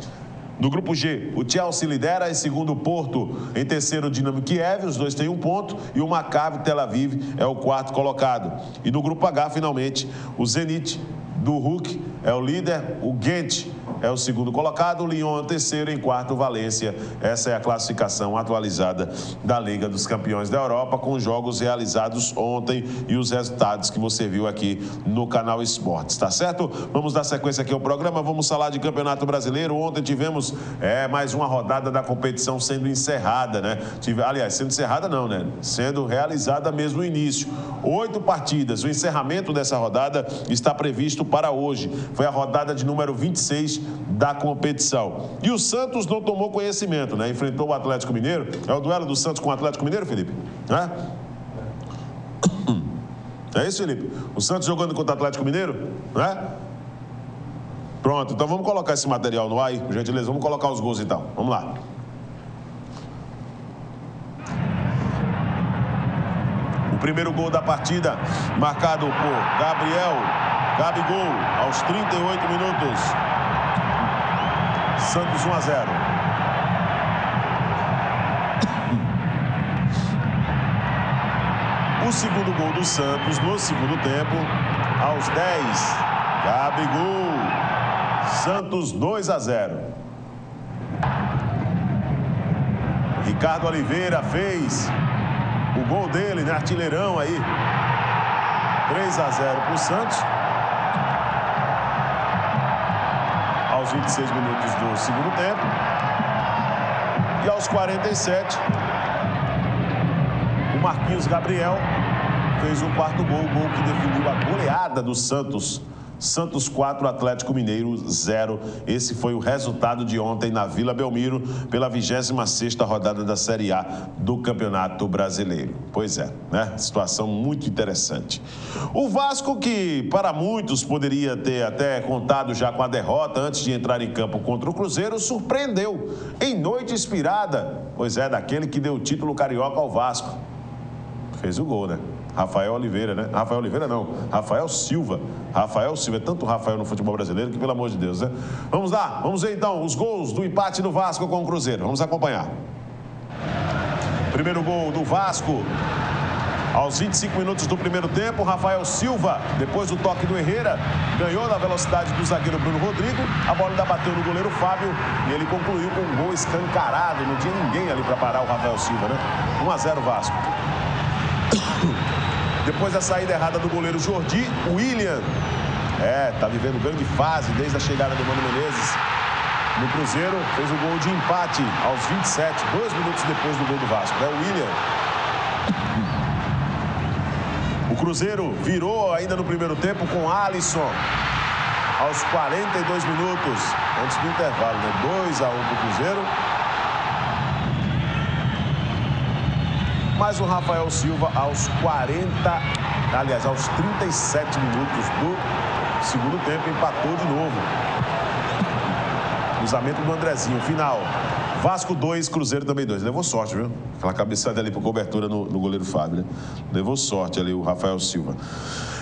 No grupo G, o Chelsea lidera, em segundo o Porto, em terceiro o Dinamo Kiev, os dois têm 1 ponto, e o Maccabi Tel Aviv é o quarto colocado. E no grupo H, finalmente, o Zenit do Hulk é o líder, o Ghent é o segundo colocado, o Lyon é o terceiro, em quarto o Valência. Essa é a classificação atualizada da Liga dos Campeões da Europa, com os jogos realizados ontem e os resultados que você viu aqui no Canal Esportes, tá certo? Vamos dar sequência aqui ao programa, vamos falar de Campeonato Brasileiro. Ontem tivemos mais uma rodada da competição sendo encerrada, né? Aliás, sendo encerrada não, né? Sendo realizada mesmo no início. 8 partidas, o encerramento dessa rodada está previsto para hoje. Foi a rodada de número 26 da competição. E o Santos não tomou conhecimento, né? Enfrentou o Atlético Mineiro. É o duelo do Santos com o Atlético Mineiro, Felipe? É isso, Felipe? O Santos jogando contra o Atlético Mineiro? Né? Pronto, então vamos colocar esse material no ar aí, por gentileza. Vamos colocar os gols então. Vamos lá. O primeiro gol da partida, marcado por Gabigol, aos 38 minutos. Santos 1-0. O segundo gol do Santos no segundo tempo, aos 10. Gabigol. Santos 2-0. Ricardo Oliveira fez o gol dele, né? Artilheirão aí. 3-0 para o Santos. Aos 26 minutos do segundo tempo. E aos 47, o Marquinhos Gabriel fez o quarto gol, o gol que definiu a goleada do Santos. Santos 4, Atlético Mineiro 0. Esse foi o resultado de ontem na Vila Belmiro, pela 26ª rodada da Série A do Campeonato Brasileiro. Pois é, né? Situação muito interessante. O Vasco, que para muitos poderia ter até contado já com a derrota antes de entrar em campo contra o Cruzeiro, surpreendeu em noite inspirada. Pois é, daquele que deu o título carioca ao Vasco. Fez o gol, né? Rafael Oliveira, né? Rafael Oliveira não, Rafael Silva. Rafael Silva, é tanto Rafael no futebol brasileiro que, pelo amor de Deus, né? Vamos lá, vamos ver então os gols do empate do Vasco com o Cruzeiro. Vamos acompanhar. Primeiro gol do Vasco, aos 25 minutos do primeiro tempo, Rafael Silva, depois do toque do Herrera, ganhou na velocidade do zagueiro Bruno Rodrigo, a bola ainda bateu no goleiro Fábio e ele concluiu com um gol escancarado, não tinha ninguém ali para parar o Rafael Silva, né? 1-0 Vasco. Depois da saída errada do goleiro Jordi, o William, tá vivendo grande fase desde a chegada do Mano Menezes no Cruzeiro, fez o gol de empate aos 27, 2 minutos depois do gol do Vasco, né? O William. O Cruzeiro virou ainda no primeiro tempo com Alisson aos 42 minutos, antes do intervalo, né? 2-1 para o Cruzeiro. Mas o Rafael Silva aos 37 minutos do segundo tempo empatou de novo. Cruzamento do Andrezinho, final. Vasco 2, Cruzeiro também 2. Levou sorte, viu? Aquela cabeçada ali por cobertura no goleiro Fábio, né? Levou sorte ali o Rafael Silva.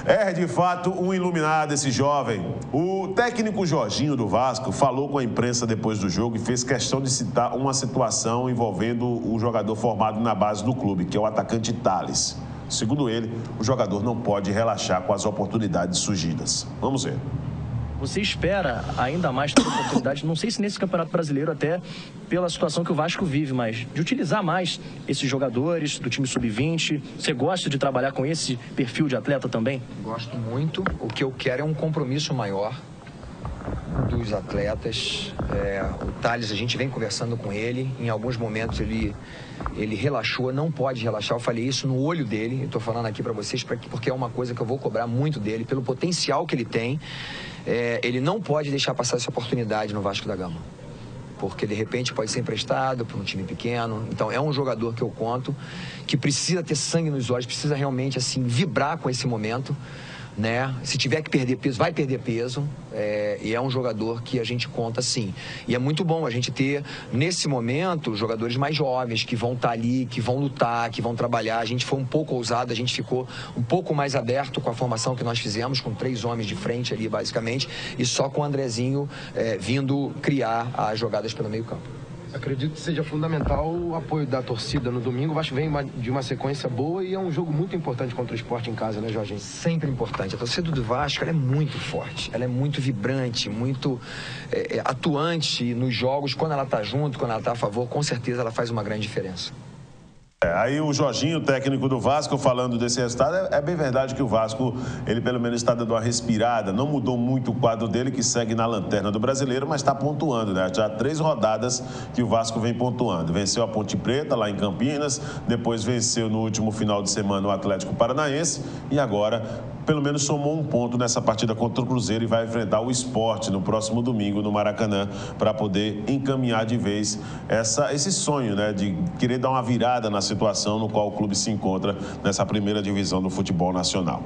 É, de fato, um iluminado esse jovem. O técnico Jorginho do Vasco falou com a imprensa depois do jogo e fez questão de citar uma situação envolvendo o jogador formado na base do clube, que é o atacante Thales. Segundo ele, o jogador não pode relaxar com as oportunidades surgidas. Vamos ver. Você espera ainda mais ter oportunidade, não sei se nesse Campeonato Brasileiro, até pela situação que o Vasco vive, mas de utilizar mais esses jogadores do time sub-20. Você gosta de trabalhar com esse perfil de atleta também? Gosto muito. O que eu quero é um compromisso maior dos atletas. O Thales, a gente vem conversando com ele. Em alguns momentos ele relaxou, não pode relaxar. Eu falei isso no olho dele. Eu estou falando aqui para vocês porque é uma coisa que eu vou cobrar muito dele, pelo potencial que ele tem. Ele não pode deixar passar essa oportunidade no Vasco da Gama, porque de repente pode ser emprestado para um time pequeno. Então é um jogador que eu conto, que precisa ter sangue nos olhos, precisa realmente assim vibrar com esse momento, né? Se tiver que perder peso, vai perder peso. E é um jogador que a gente conta sim. E é muito bom a gente ter, nesse momento, jogadores mais jovens que vão estar ali, que vão lutar, que vão trabalhar. A gente foi um pouco ousado, a gente ficou um pouco mais aberto com a formação que nós fizemos, com 3 homens de frente ali, basicamente, e só com o Andrezinho vindo criar as jogadas pelo meio campo. Acredito que seja fundamental o apoio da torcida no domingo. O Vasco vem de uma sequência boa e é um jogo muito importante contra o Sport em casa, né, Jorginho? Sempre importante. A torcida do Vasco ela é muito forte, ela é muito vibrante, muito atuante nos jogos. Quando ela está junto, quando ela está a favor, com certeza ela faz uma grande diferença. Aí o Jorginho, técnico do Vasco, falando desse resultado, é bem verdade que o Vasco, ele pelo menos está dando uma respirada, não mudou muito o quadro dele, que segue na lanterna do Brasileiro, mas está pontuando, né? Já 3 rodadas que o Vasco vem pontuando. Venceu a Ponte Preta, lá em Campinas, depois venceu no último final de semana o Atlético Paranaense e agora, pelo menos, somou um ponto nessa partida contra o Cruzeiro e vai enfrentar o Sport no próximo domingo no Maracanã para poder encaminhar de vez esse sonho, né, de querer dar uma virada na situação no qual o clube se encontra nessa primeira divisão do futebol nacional.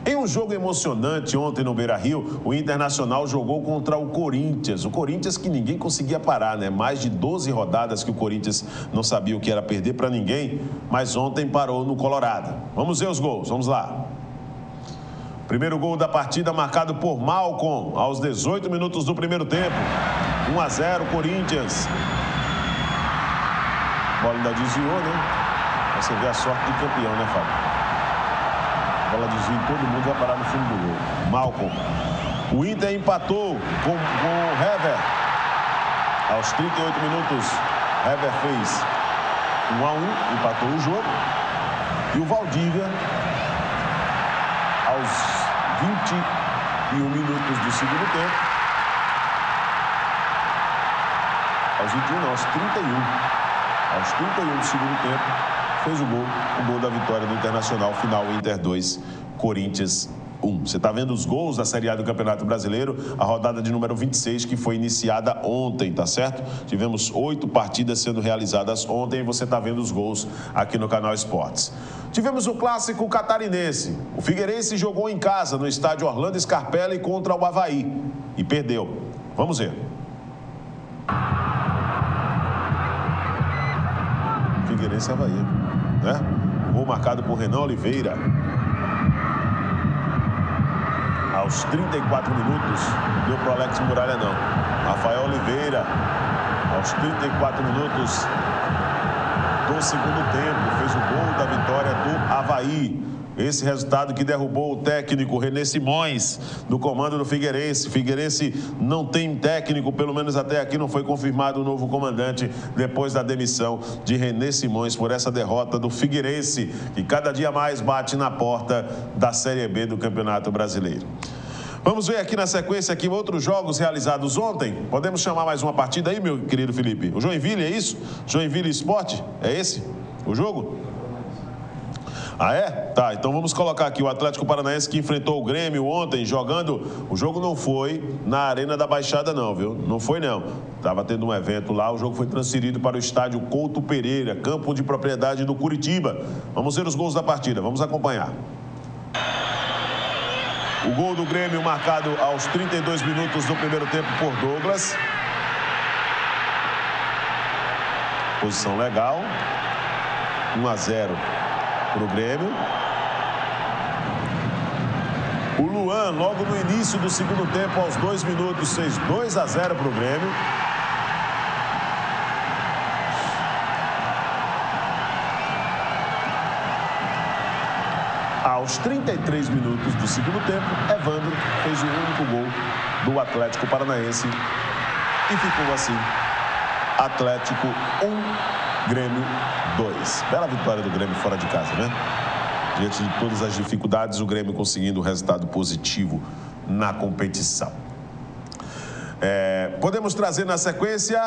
Em um jogo emocionante ontem no Beira-Rio, o Internacional jogou contra o Corinthians. O Corinthians que ninguém conseguia parar, né? Mais de 12 rodadas que o Corinthians não sabia o que era perder para ninguém, mas ontem parou no Colorado. Vamos ver os gols, vamos lá. Primeiro gol da partida marcado por Malcom, aos 18 minutos do primeiro tempo. 1-0 Corinthians. A bola ainda desviou, né? Você vê a sorte de campeão, né, Fábio? A bola desvia em todo mundo, vai parar no fundo do gol. Malcom. O Inter empatou com o Hever. Aos 38 minutos, Hever fez 1-1, empatou o jogo. E o Valdívia, aos 21 minutos do segundo tempo. Aos 21, não, aos 31. Aos 31 do segundo tempo, fez o gol da vitória do Internacional, final Inter 2, Corinthians 1. Você está vendo os gols da Série A do Campeonato Brasileiro, a rodada de número 26, que foi iniciada ontem, tá certo? Tivemos 8 partidas sendo realizadas ontem e você está vendo os gols aqui no Canal Esportes. Tivemos o clássico catarinense. O Figueirense jogou em casa no estádio Orlando Scarpelli contra o Avaí e perdeu. Vamos ver. Figueirense e Avaí, né? Gol marcado por Renan Oliveira. Aos 34 minutos, deu para o Alex Muralha não. Rafael Oliveira, aos 34 minutos do segundo tempo, fez o gol da vitória do Avaí. Esse resultado que derrubou o técnico René Simões do comando do Figueirense. Figueirense não tem técnico, pelo menos até aqui não foi confirmado o novo comandante depois da demissão de René Simões por essa derrota do Figueirense, que cada dia mais bate na porta da Série B do Campeonato Brasileiro. Vamos ver aqui na sequência aqui outros jogos realizados ontem. Podemos chamar mais uma partida aí, meu querido Felipe? O Joinville, é isso? Joinville Sport? É esse o jogo? Ah, é? Tá, então vamos colocar aqui o Atlético Paranaense que enfrentou o Grêmio ontem jogando. O jogo não foi na Arena da Baixada não, viu? Não foi não. Estava tendo um evento lá, o jogo foi transferido para o estádio Couto Pereira, campo de propriedade do Curitiba. Vamos ver os gols da partida, vamos acompanhar. O gol do Grêmio marcado aos 32 minutos do primeiro tempo por Douglas. Posição legal. 1-0 para o Grêmio. O Luan, logo no início do segundo tempo, aos 2 minutos, fez 2-0 para o Grêmio. Aos 33 minutos do segundo tempo, Evandro fez o único gol do Atlético Paranaense e ficou assim, Atlético 1, Grêmio 2. Bela vitória do Grêmio fora de casa, né? Diante de todas as dificuldades, o Grêmio conseguindo um resultado positivo na competição. Podemos trazer na sequência...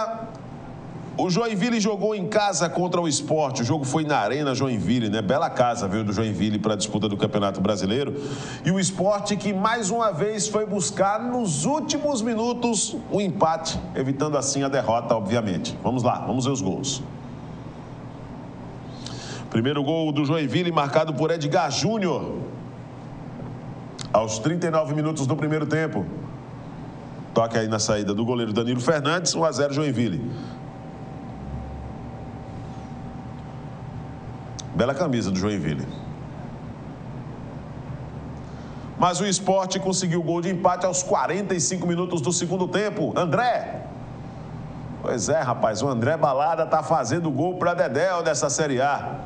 O Joinville jogou em casa contra o Sport. O jogo foi na Arena Joinville, né? Bela casa, viu, do Joinville para a disputa do Campeonato Brasileiro. E o Sport que mais uma vez foi buscar nos últimos minutos o empate, evitando assim a derrota, obviamente. Vamos lá, vamos ver os gols. Primeiro gol do Joinville marcado por Edgar Júnior. Aos 39 minutos do primeiro tempo. Toque aí na saída do goleiro Danilo Fernandes, 1-0 Joinville. Bela camisa do Joinville. Mas o Sport conseguiu o gol de empate aos 45 minutos do segundo tempo. André. Pois é, rapaz, o André Balada tá fazendo gol para Dedéu dessa Série A.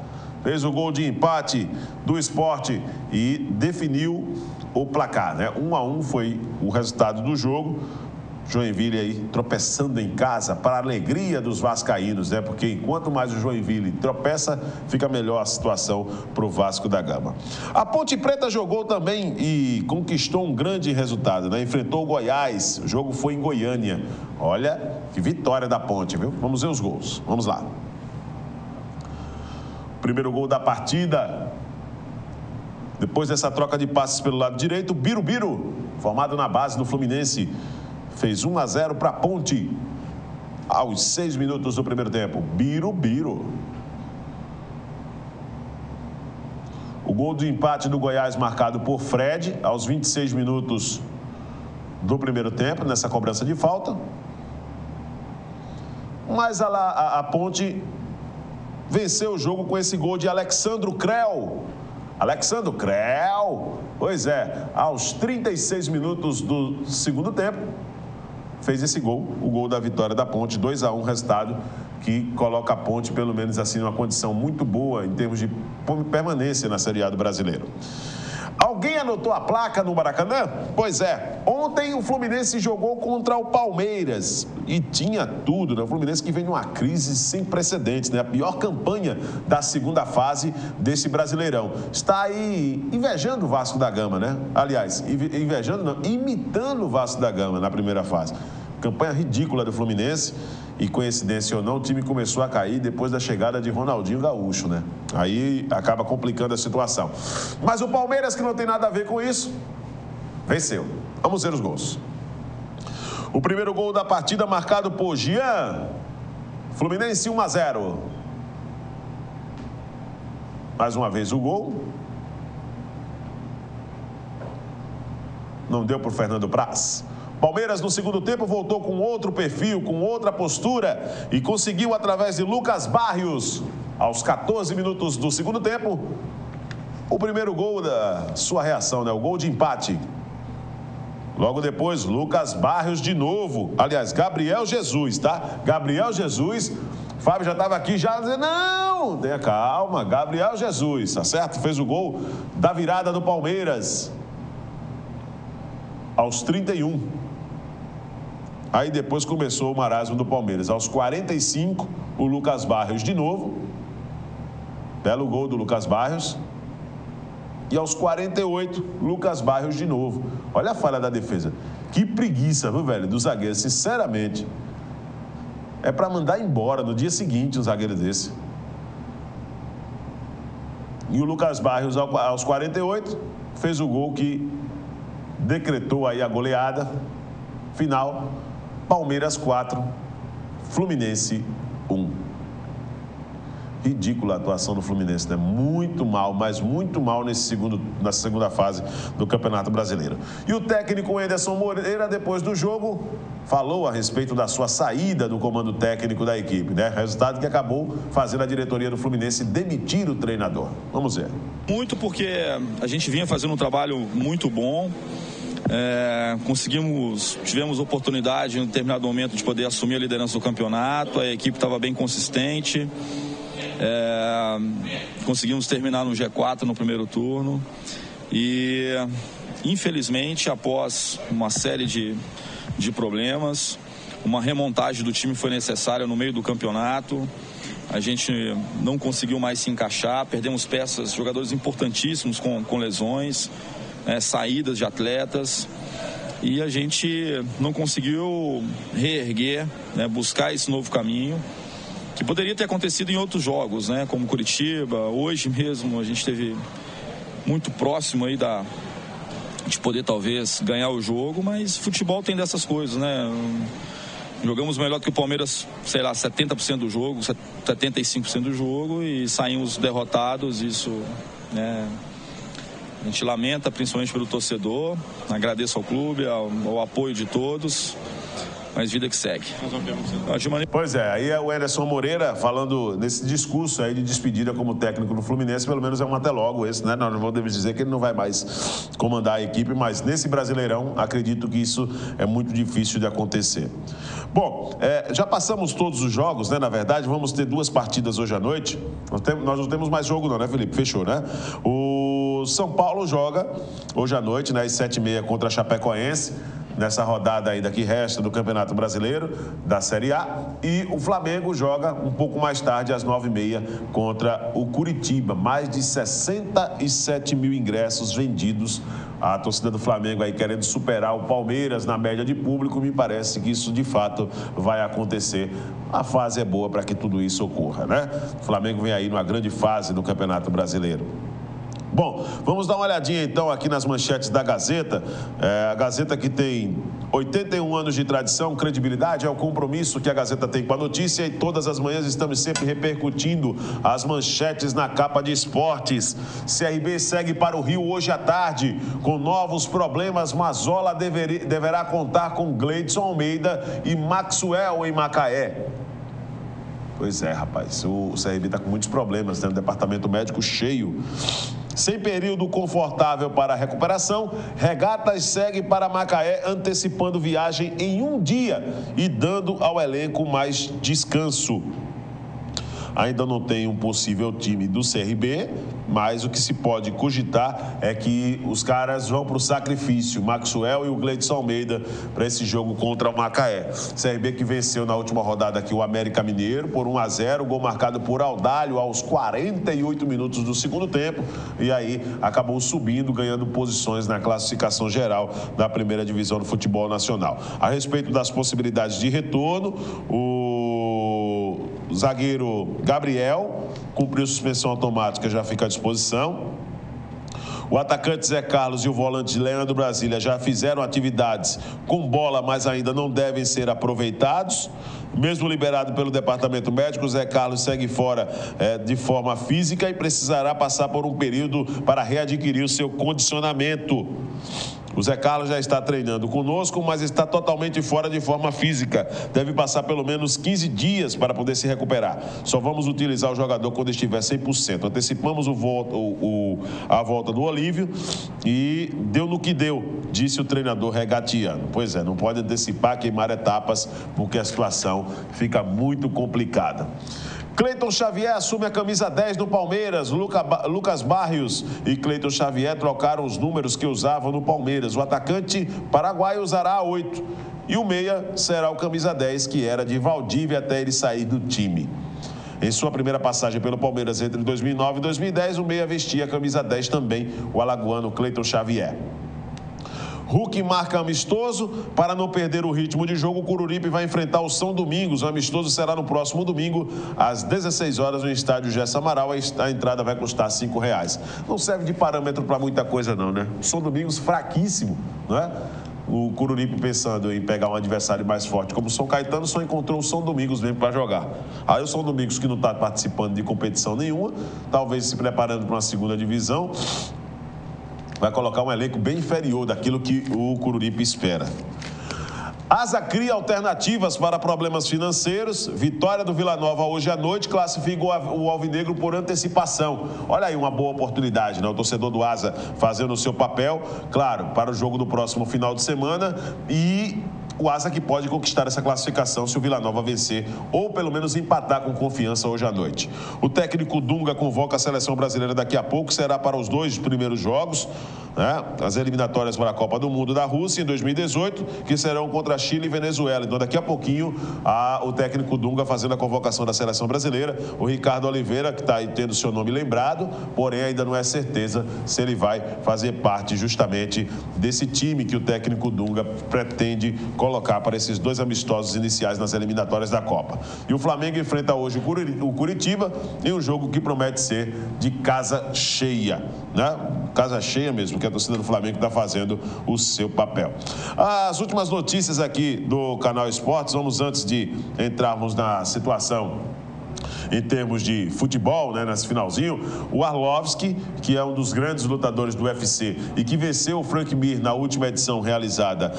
Fez o gol de empate do Sport e definiu o placar, né? 1-1 foi o resultado do jogo. Joinville aí tropeçando em casa, para a alegria dos vascaínos, né? Porque enquanto mais o Joinville tropeça, fica melhor a situação para o Vasco da Gama. A Ponte Preta jogou também e conquistou um grande resultado, né? Enfrentou o Goiás, o jogo foi em Goiânia. Olha que vitória da Ponte, viu? Vamos ver os gols, vamos lá. Primeiro gol da partida, depois dessa troca de passes pelo lado direito, Birubiru, formado na base do Fluminense, fez 1-0 para a Ponte aos 6 minutos do primeiro tempo. Birubiru. O gol de empate do Goiás marcado por Fred aos 26 minutos do primeiro tempo, nessa cobrança de falta. Mas a Ponte venceu o jogo com esse gol de Alexandro Creu. Alexandro Creu, pois é, aos 36 minutos do segundo tempo, fez esse gol, o gol da vitória da Ponte, 2-1, resultado que coloca a Ponte, pelo menos assim, numa condição muito boa em termos de permanência na Série A do Brasileiro. Alguém anotou a placa no Maracanã? Pois é, ontem o Fluminense jogou contra o Palmeiras e tinha tudo, né? O Fluminense que vem numa crise sem precedentes, né? A pior campanha da segunda fase desse Brasileirão. Está aí invejando o Vasco da Gama, né? Aliás, invejando não, imitando o Vasco da Gama na primeira fase. Campanha ridícula do Fluminense e, coincidência ou não, o time começou a cair depois da chegada de Ronaldinho Gaúcho, né? Aí acaba complicando a situação. Mas o Palmeiras, que não tem nada a ver com isso, venceu. Vamos ver os gols. O primeiro gol da partida marcado por Jean. Fluminense 1-0. Mais uma vez o gol. Não deu para o Fernando Praz. Palmeiras, no segundo tempo, voltou com outro perfil, com outra postura e conseguiu, através de Lucas Barrios, aos 14 minutos do segundo tempo, o primeiro gol da sua reação, né? O gol de empate. Logo depois, Lucas Barrios de novo. Aliás, Gabriel Jesus, tá? Gabriel Jesus. Fábio já estava aqui já dizendo, não, tenha calma. Gabriel Jesus, tá certo? Fez o gol da virada do Palmeiras aos 31. Aí depois começou o marasmo do Palmeiras. Aos 45, o Lucas Barrios de novo. Belo gol do Lucas Barrios. E aos 48, Lucas Barrios de novo. Olha a falha da defesa. Que preguiça, viu, velho, do zagueiro, sinceramente. É para mandar embora no dia seguinte um zagueiro desse. E o Lucas Barrios, aos 48, fez o gol que decretou aí a goleada final. Palmeiras 4, Fluminense 1. Ridícula a atuação do Fluminense, né? Muito mal, mas muito mal na segunda fase do Campeonato Brasileiro. E o técnico Anderson Moreira, depois do jogo, falou a respeito da sua saída do comando técnico da equipe, né? Resultado que acabou fazendo a diretoria do Fluminense demitir o treinador. Vamos ver. Muito porque a gente vinha fazendo um trabalho muito bom. Tivemos oportunidade em determinado momento de poder assumir a liderança do campeonato, a equipe estava bem consistente, conseguimos terminar no G4 no primeiro turno e infelizmente após uma série de problemas, uma remontagem do time foi necessária no meio do campeonato. A gente não conseguiu mais se encaixar, perdemos peças, jogadores importantíssimos com lesões, saídas de atletas, e a gente não conseguiu reerguer, né, buscar esse novo caminho que poderia ter acontecido em outros jogos, né, como Curitiba. Hoje mesmo a gente esteve muito próximo aí de poder talvez ganhar o jogo, mas futebol tem dessas coisas, né? Jogamos melhor do que o Palmeiras, sei lá, 70% do jogo, 75% do jogo, e saímos derrotados. Isso, né, a gente lamenta, principalmente pelo torcedor. Agradeço ao clube, ao apoio de todos. mas vida que segue. Pois é, aí é o Anderson Moreira falando nesse discurso aí de despedida como técnico do Fluminense, pelo menos é um até logo esse, né? Nós não vamos dizer que ele não vai mais comandar a equipe, mas nesse Brasileirão acredito que isso é muito difícil de acontecer. Bom, já passamos todos os jogos, né? Na verdade, vamos ter 2 partidas hoje à noite. Nós não temos mais jogo não, né, Felipe? Fechou, né? O São Paulo joga hoje à noite, né, às 7h30 contra a Chapecoense, nessa rodada ainda que resta do Campeonato Brasileiro, da Série A. E o Flamengo joga um pouco mais tarde, às 9h30, contra o Curitiba. Mais de 67 mil ingressos vendidos. A torcida do Flamengo aí querendo superar o Palmeiras na média de público. Me parece que isso de fato vai acontecer. A fase é boa para que tudo isso ocorra, né? O Flamengo vem aí numa grande fase do Campeonato Brasileiro. Bom, vamos dar uma olhadinha então aqui nas manchetes da Gazeta. A Gazeta que tem 81 anos de tradição, credibilidade, é o compromisso que a Gazeta tem com a notícia e todas as manhãs estamos sempre repercutindo as manchetes na capa de esportes. CRB segue para o Rio hoje à tarde com novos problemas. Mazola deverá contar com Gleidson Almeida e Maxwell em Macaé. Pois é, rapaz, o CRB está com muitos problemas, né? O departamento médico cheio. Sem período confortável para a recuperação, Regatas segue para Macaé, antecipando viagem em um dia e dando ao elenco mais descanso. Ainda não tem um possível time do CRB, mas o que se pode cogitar é que os caras vão para o sacrifício, Maxwell e o Gleidson Almeida, para esse jogo contra o Macaé. CRB que venceu na última rodada aqui o América Mineiro por 1-0, gol marcado por Audálio aos 48 minutos do segundo tempo, e aí acabou subindo, ganhando posições na classificação geral da primeira divisão do futebol nacional. A respeito das possibilidades de retorno, o zagueiro Gabriel cumpriu suspensão automática, já fica à disposição. O atacante Zé Carlos e o volante Leandro Brasília já fizeram atividades com bola, mas ainda não devem ser aproveitados. Mesmo liberado pelo departamento médico, Zé Carlos segue fora de forma física e precisará passar por um período para readquirir o seu condicionamento. O Zé Carlos já está treinando conosco, mas está totalmente fora de forma física. Deve passar pelo menos 15 dias para poder se recuperar. Só vamos utilizar o jogador quando estiver 100%. Antecipamos a volta do Olívio e deu no que deu, disse o treinador regatiano. Pois é, não pode antecipar, queimar etapas, porque a situação fica muito complicada. Cleiton Xavier assume a camisa 10 do Palmeiras. Lucas Barrios e Cleiton Xavier trocaram os números que usavam no Palmeiras. O atacante paraguaio usará a 8 e o meia será o camisa 10, que era de Valdívia até ele sair do time. Em sua primeira passagem pelo Palmeiras entre 2009 e 2010, o meia vestia a camisa 10 também, o alagoano Cleiton Xavier. Hulk marca amistoso. Para não perder o ritmo de jogo, o Coruripe vai enfrentar o São Domingos. O amistoso será no próximo domingo, às 16 horas, no estádio Gessa Amaral. A entrada vai custar R$5. Não serve de parâmetro para muita coisa não, né? São Domingos fraquíssimo, não é? O Coruripe, pensando em pegar um adversário mais forte como o São Caetano, só encontrou o São Domingos mesmo para jogar. Aí o São Domingos, que não está participando de competição nenhuma, talvez se preparando para uma segunda divisão, vai colocar um elenco bem inferior daquilo que o Coruripe espera. Asa cria alternativas para problemas financeiros. Vitória do Vila Nova hoje à noite classifica o Alvinegro por antecipação. Olha aí uma boa oportunidade, né? O torcedor do Asa fazendo o seu papel, claro, para o jogo do próximo final de semana, e o Asa que pode conquistar essa classificação se o Vila Nova vencer ou pelo menos empatar com confiança hoje à noite. O técnico Dunga convoca a seleção brasileira daqui a pouco, será para os 2 primeiros jogos, né? As eliminatórias para a Copa do Mundo da Rússia em 2018, que serão contra Chile e Venezuela. Então daqui a pouquinho o técnico Dunga fazendo a convocação da seleção brasileira. O Ricardo Oliveira, que está aí tendo seu nome lembrado, porém ainda não é certeza se ele vai fazer parte justamente desse time que o técnico Dunga pretende colocar para esses 2 amistosos iniciais nas eliminatórias da Copa. E o Flamengo enfrenta hoje o Curitiba em um jogo que promete ser de casa cheia, né? Casa cheia mesmo, que a torcida do Flamengo está fazendo o seu papel. As últimas notícias aqui do Canal Esportes, vamos antes de entrarmos na situação em termos de futebol, né, nesse finalzinho, o Arlovski, que é um dos grandes lutadores do UFC e que venceu o Frank Mir na última edição realizada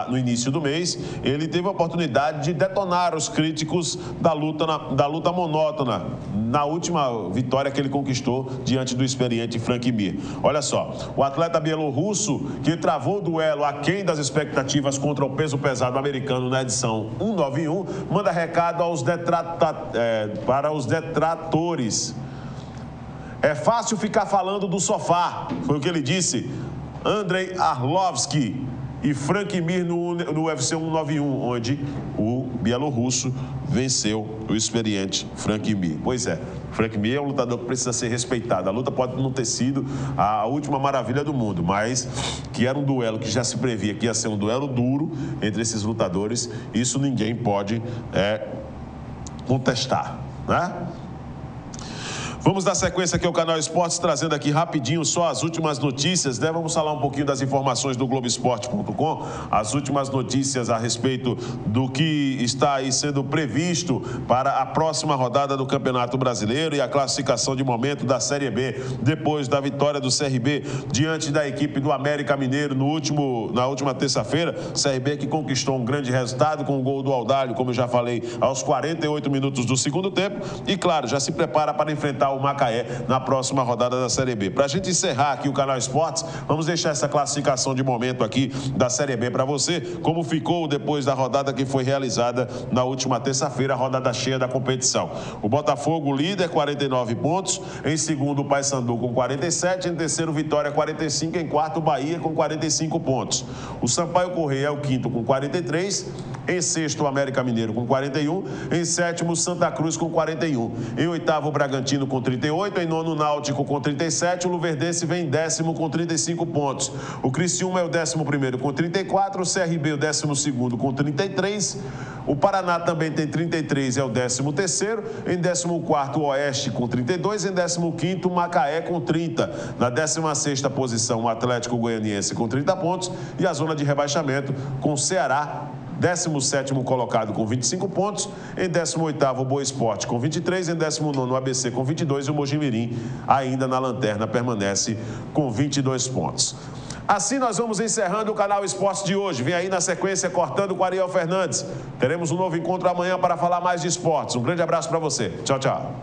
no início do mês, ele teve a oportunidade de detonar os críticos da luta monótona na última vitória que ele conquistou diante do experiente Frank Mir. Olha só, o atleta bielorrusso que travou o duelo aquém das expectativas contra o peso pesado americano na edição 191, manda recado aos para os detratores. É fácil ficar falando do sofá, foi o que ele disse. Andrei Arlovski e Frank Mir no UFC 191, onde o bielorrusso venceu o experiente Frank Mir. Pois é, Frank Mir é um lutador que precisa ser respeitado. A luta pode não ter sido a última maravilha do mundo, mas que era um duelo que já se previa que ia ser um duelo duro entre esses lutadores, isso ninguém pode contestar, né? Vamos dar sequência aqui ao Canal Esportes, trazendo aqui rapidinho só as últimas notícias, né? Vamos falar um pouquinho das informações do Globoesporte.com, as últimas notícias a respeito do que está aí sendo previsto para a próxima rodada do Campeonato Brasileiro e a classificação de momento da Série B, depois da vitória do CRB diante da equipe do América Mineiro na última terça-feira. CRB que conquistou um grande resultado com o gol do Audálio, como eu já falei, aos 48 minutos do segundo tempo e, claro, já se prepara para enfrentar o Macaé na próxima rodada da Série B. Para a gente encerrar aqui o Canal Esportes, vamos deixar essa classificação de momento aqui da Série B para você, como ficou depois da rodada que foi realizada na última terça-feira, a rodada cheia da competição. O Botafogo, líder, 49 pontos, em segundo o Paysandu com 47, em terceiro Vitória 45, em quarto Bahia com 45 pontos. O Sampaio Corrêa é o quinto com 43, em sexto o América Mineiro com 41, em sétimo Santa Cruz com 41, em oitavo o Bragantino com 38, em nono Náutico com 37, o Luverdense vem em décimo com 35 pontos. O Criciúma é o 11º com 34, o CRB o 12º com 33, o Paraná também tem 33, é o 13º, em 14º o Oeste com 32, em 15º o Macaé com 30, na 16ª posição o Atlético Goianiense com 30 pontos e a zona de rebaixamento com o Ceará, 17º colocado com 25 pontos, em 18º o Boa Esporte com 23, em 19º o ABC com 22 e o Mojimirim ainda na lanterna permanece com 22 pontos. Assim nós vamos encerrando o Canal Esportes de hoje. Vem aí na sequência Cortando com Ariel Fernandes. Teremos um novo encontro amanhã para falar mais de esportes. Um grande abraço para você. Tchau, tchau.